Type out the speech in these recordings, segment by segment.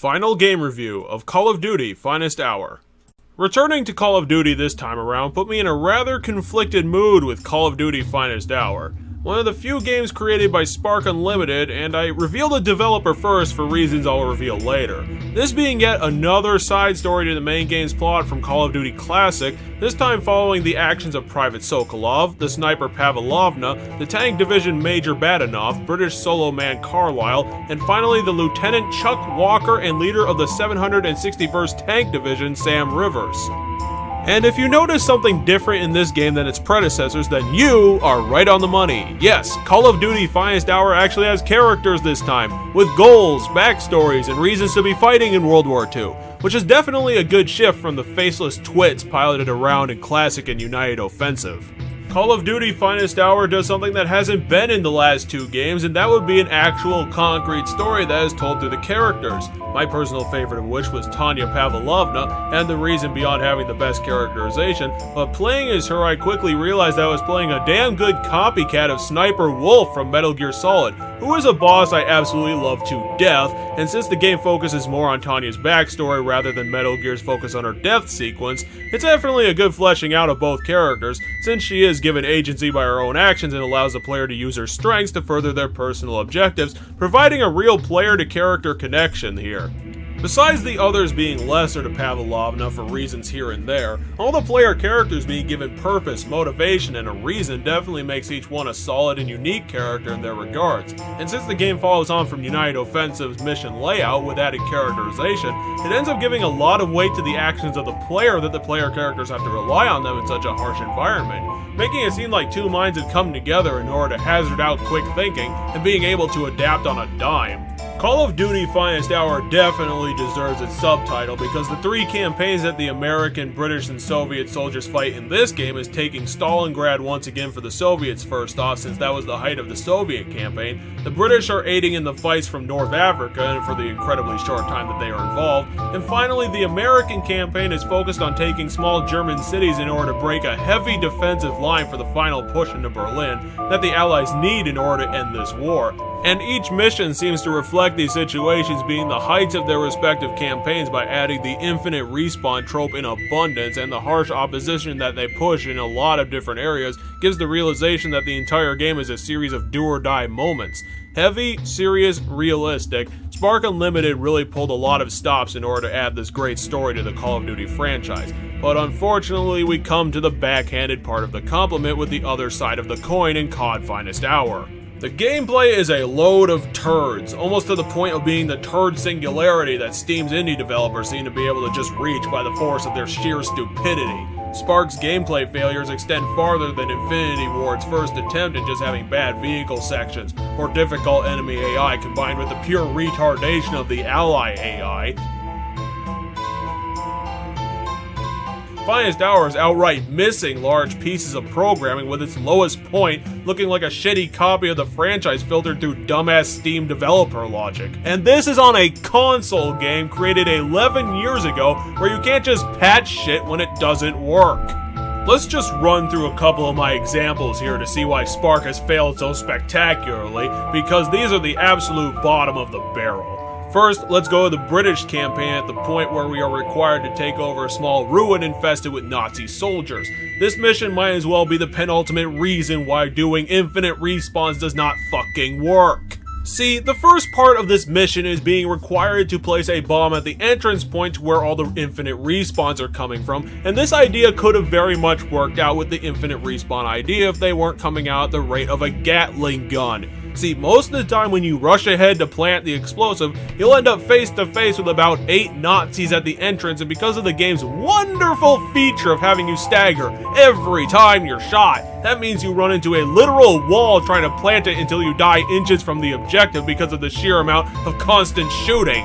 Final game review of Call of Duty Finest Hour. Returning to Call of Duty this time around put me in a rather conflicted mood with Call of Duty Finest Hour. One of the few games created by Spark Unlimited, and I reveal the developer first for reasons I'll reveal later. This being yet another side story to the main game's plot from Call of Duty Classic, this time following the actions of Private Sokolov, the sniper Pavlovna, the tank division Major Badanov, British solo man Carlisle, and finally the Lieutenant Chuck Walker and leader of the 761st Tank Division Sam Rivers. And if you notice something different in this game than its predecessors, then you are right on the money. Yes, Call of Duty Finest Hour actually has characters this time, with goals, backstories, and reasons to be fighting in World War II, which is definitely a good shift from the faceless twits piloted around in Classic and United Offensive. Call of Duty Finest Hour does something that hasn't been in the last two games, and that would be an actual concrete story that is told through the characters. My personal favorite of which was Tanya Pavlovna, and the reason beyond having the best characterization, but playing as her I quickly realized I was playing a damn good copycat of Sniper Wolf from Metal Gear Solid, who is a boss I absolutely love to death, and since the game focuses more on Tanya's backstory rather than Metal Gear's focus on her death sequence, it's definitely a good fleshing out of both characters, since she is given agency by her own actions and allows the player to use her strengths to further their personal objectives, providing a real player-to-character connection here. Besides the others being lesser to Pavlovna for reasons here and there, all the player characters being given purpose, motivation, and a reason definitely makes each one a solid and unique character in their regards. And since the game follows on from United Offensive's mission layout with added characterization, it ends up giving a lot of weight to the actions of the player that the player characters have to rely on them in such a harsh environment, making it seem like two minds had come together in order to hazard out quick thinking and being able to adapt on a dime. Call of Duty Finest Hour definitely deserves its subtitle because the three campaigns that the American, British, and Soviet soldiers fight in this game is taking Stalingrad once again for the Soviets first off, since that was the height of the Soviet campaign. The British are aiding in the fights from North Africa and for the incredibly short time that they are involved. And finally, the American campaign is focused on taking small German cities in order to break a heavy defensive line for the final push into Berlin that the Allies need in order to end this war. And each mission seems to reflect these situations being the heights of their respective campaigns by adding the infinite respawn trope in abundance, and the harsh opposition that they push in a lot of different areas gives the realization that the entire game is a series of do-or-die moments. Heavy, serious, realistic, Spark Unlimited really pulled a lot of stops in order to add this great story to the Call of Duty franchise. But unfortunately, we come to the backhanded part of the compliment with the other side of the coin in COD Finest Hour. The gameplay is a load of turds, almost to the point of being the turd singularity that Steam's indie developers seem to be able to just reach by the force of their sheer stupidity. Spark's gameplay failures extend farther than Infinity Ward's first attempt at just having bad vehicle sections, or difficult enemy AI combined with the pure retardation of the ally AI. Finest Hour is outright missing large pieces of programming, with its lowest point looking like a shitty copy of the franchise filtered through dumbass Steam developer logic. And this is on a console game created 11 years ago, where you can't just patch shit when it doesn't work. Let's just run through a couple of my examples here to see why Spark has failed so spectacularly, because these are the absolute bottom of the barrel. First, let's go to the British campaign at the point where we are required to take over a small ruin infested with Nazi soldiers. This mission might as well be the penultimate reason why doing infinite respawns does not fucking work. See, the first part of this mission is being required to place a bomb at the entrance point to where all the infinite respawns are coming from, and this idea could have very much worked out with the infinite respawn idea if they weren't coming out at the rate of a Gatling gun. See, most of the time when you rush ahead to plant the explosive, you'll end up face to face with about 8 Nazis at the entrance, and because of the game's wonderful feature of having you stagger every time you're shot, that means you run into a literal wall trying to plant it until you die inches from the objective because of the sheer amount of constant shooting.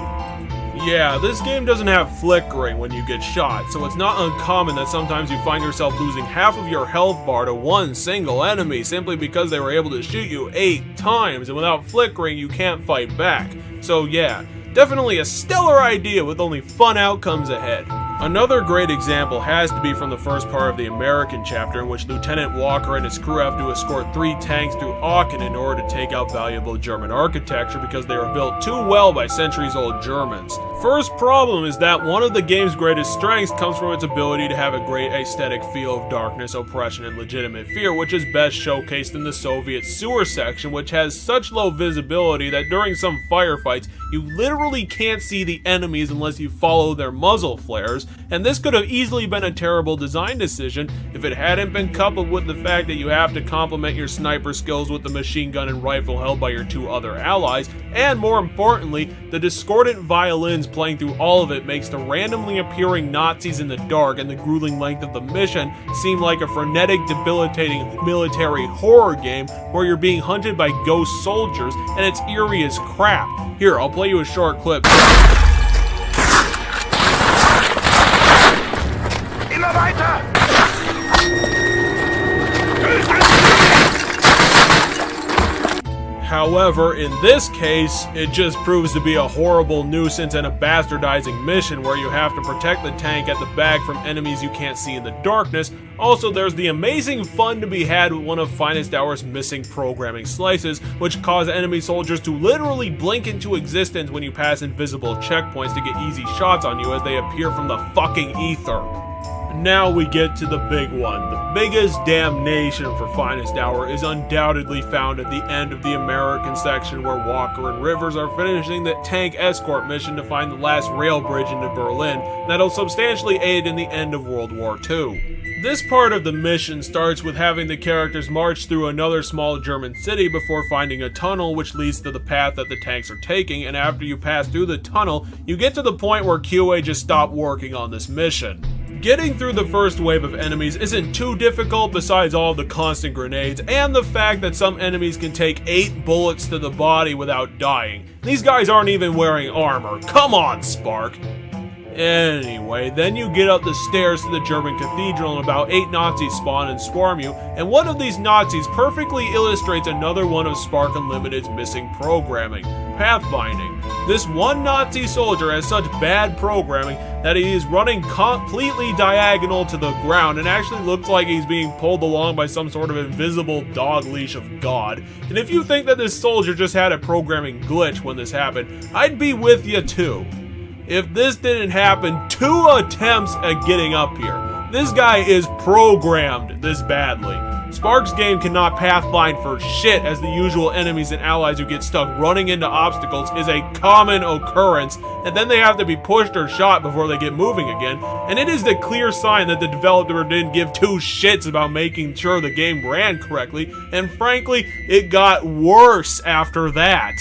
Yeah, this game doesn't have flickering when you get shot, so it's not uncommon that sometimes you find yourself losing half of your health bar to one single enemy simply because they were able to shoot you 8 times, and without flickering you can't fight back. So yeah, definitely a stellar idea with only fun outcomes ahead. Another great example has to be from the first part of the American chapter, in which Lieutenant Walker and his crew have to escort 3 tanks through Aachen in order to take out valuable German architecture because they were built too well by centuries-old Germans. First problem is that one of the game's greatest strengths comes from its ability to have a great aesthetic feel of darkness, oppression, and legitimate fear, which is best showcased in the Soviet sewer section, which has such low visibility that during some firefights, you literally can't see the enemies unless you follow their muzzle flares, and this could have easily been a terrible design decision if it hadn't been coupled with the fact that you have to complement your sniper skills with the machine gun and rifle held by your 2 other allies, and more importantly, the discordant violins playing through all of it makes the randomly appearing Nazis in the dark and the grueling length of the mission seem like a frenetic, debilitating military horror game where you're being hunted by ghost soldiers, and it's eerie as crap. Here, I'll play you a short clip. Immer weiter! However, in this case, it just proves to be a horrible nuisance and a bastardizing mission where you have to protect the tank at the back from enemies you can't see in the darkness. Also, there's the amazing fun to be had with one of Finest Hour's missing programming slices, which cause enemy soldiers to literally blink into existence when you pass invisible checkpoints to get easy shots on you as they appear from the fucking ether. Now we get to the big one. The biggest damnation for Finest Hour is undoubtedly found at the end of the American section where Walker and Rivers are finishing the tank escort mission to find the last rail bridge into Berlin that'll substantially aid in the end of World War II. This part of the mission starts with having the characters march through another small German city before finding a tunnel which leads to the path that the tanks are taking, and after you pass through the tunnel, you get to the point where QA just stopped working on this mission. Getting through the first wave of enemies isn't too difficult besides all of the constant grenades and the fact that some enemies can take 8 bullets to the body without dying. These guys aren't even wearing armor. Come on, Spark! Anyway, then you get up the stairs to the German cathedral and about 8 Nazis spawn and swarm you, and one of these Nazis perfectly illustrates another one of Spark Unlimited's missing programming, pathfinding. This one Nazi soldier has such bad programming that he is running completely diagonal to the ground and actually looks like he's being pulled along by some sort of invisible dog leash of God. And if you think that this soldier just had a programming glitch when this happened, I'd be with you too. If this didn't happen 2 attempts at getting up here, this guy is programmed this badly. Spark's game cannot pathfind for shit, as the usual enemies and allies who get stuck running into obstacles is a common occurrence, and then they have to be pushed or shot before they get moving again, and it is the clear sign that the developer didn't give 2 shits about making sure the game ran correctly, and frankly, it got worse after that.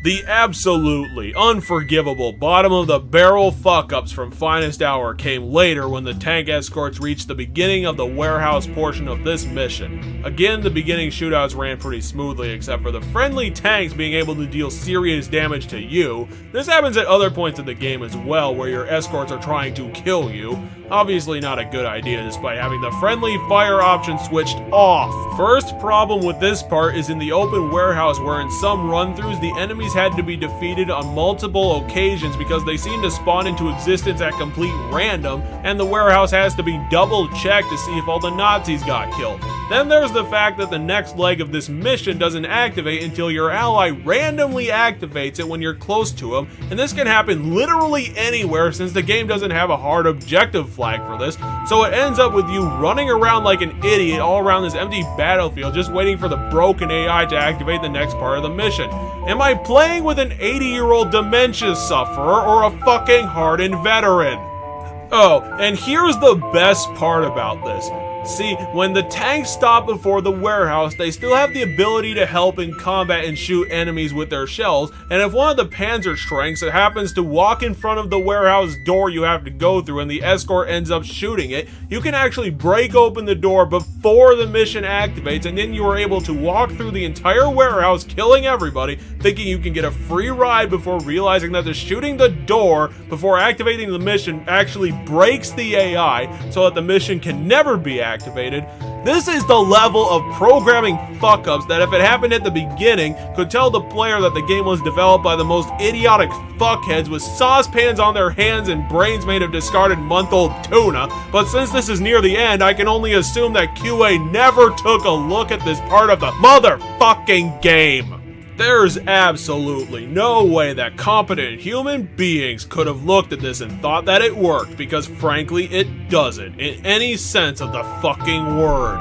The absolutely unforgivable bottom-of-the-barrel fuck-ups from Finest Hour came later when the tank escorts reached the beginning of the warehouse portion of this mission. Again, the beginning shootouts ran pretty smoothly except for the friendly tanks being able to deal serious damage to you. This happens at other points of the game as well, where your escorts are trying to kill you. Obviously not a good idea despite having the friendly fire option switched off. First problem with this part is in the open warehouse, where in some run-throughs the enemies had to be defeated on multiple occasions because they seem to spawn into existence at complete random, and the warehouse has to be double checked to see if all the Nazis got killed. Then there's the fact that the next leg of this mission doesn't activate until your ally randomly activates it when you're close to him, and this can happen literally anywhere since the game doesn't have a hard objective flag for this, so it ends up with you running around like an idiot all around this empty battlefield just waiting for the broken AI to activate the next part of the mission. Am I playing with an 80-year-old dementia sufferer or a fucking hardened veteran? Oh, and here's the best part about this. See, when the tanks stop before the warehouse, they still have the ability to help in combat and shoot enemies with their shells, and if one of the Panzerschränks happens to walk in front of the warehouse door you have to go through and the escort ends up shooting it, you can actually break open the door before the mission activates, and then you are able to walk through the entire warehouse killing everybody, thinking you can get a free ride before realizing that the shooting the door before activating the mission actually breaks the AI so that the mission can never be activated. This is the level of programming fuck-ups that if it happened at the beginning, could tell the player that the game was developed by the most idiotic fuckheads with saucepans on their hands and brains made of discarded month-old tuna, but since this is near the end, I can only assume that QA never took a look at this part of the motherfucking game. There's absolutely no way that competent human beings could have looked at this and thought that it worked, because frankly it doesn't, in any sense of the fucking word.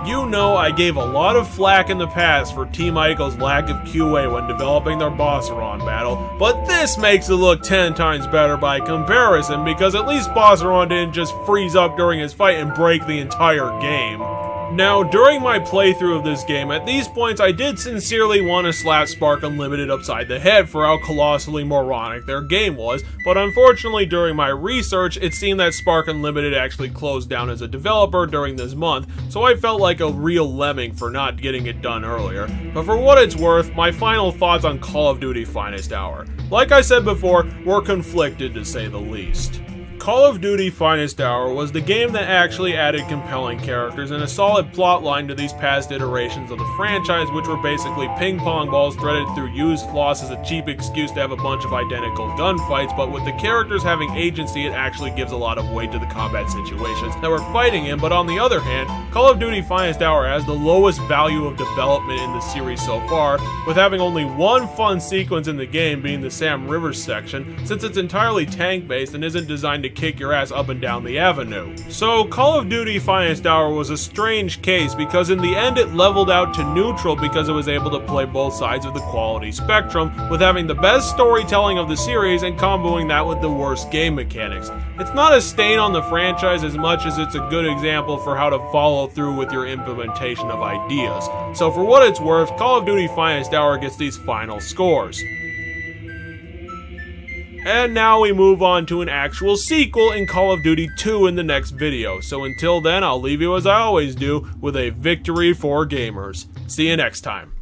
You know I gave a lot of flack in the past for Team Ico's lack of QA when developing their Bosscinerator battle, but this makes it look 10 times better by comparison, because at least Bosscinerator didn't just freeze up during his fight and break the entire game. Now, during my playthrough of this game, at these points I did sincerely want to slap Spark Unlimited upside the head for how colossally moronic their game was, but unfortunately during my research, it seemed that Spark Unlimited actually closed down as a developer during this month, so I felt like a real lemming for not getting it done earlier. But for what it's worth, my final thoughts on Call of Duty Finest Hour. Like I said before, were conflicted to say the least. Call of Duty Finest Hour was the game that actually added compelling characters and a solid plot line to these past iterations of the franchise, which were basically ping pong balls threaded through used floss as a cheap excuse to have a bunch of identical gunfights, but with the characters having agency, it actually gives a lot of weight to the combat situations that we're fighting in. But on the other hand, Call of Duty Finest Hour has the lowest value of development in the series so far, with having only one fun sequence in the game being the Sam Rivers section, since it's entirely tank-based and isn't designed to kick your ass up and down the avenue. So Call of Duty Finest Hour was a strange case, because in the end it leveled out to neutral because it was able to play both sides of the quality spectrum, with having the best storytelling of the series and comboing that with the worst game mechanics. It's not a stain on the franchise as much as it's a good example for how to follow through with your implementation of ideas. So for what it's worth, Call of Duty Finest Hour gets these final scores. And now we move on to an actual sequel in Call of Duty 2 in the next video. So until then, I'll leave you as I always do, with a victory for gamers. See you next time.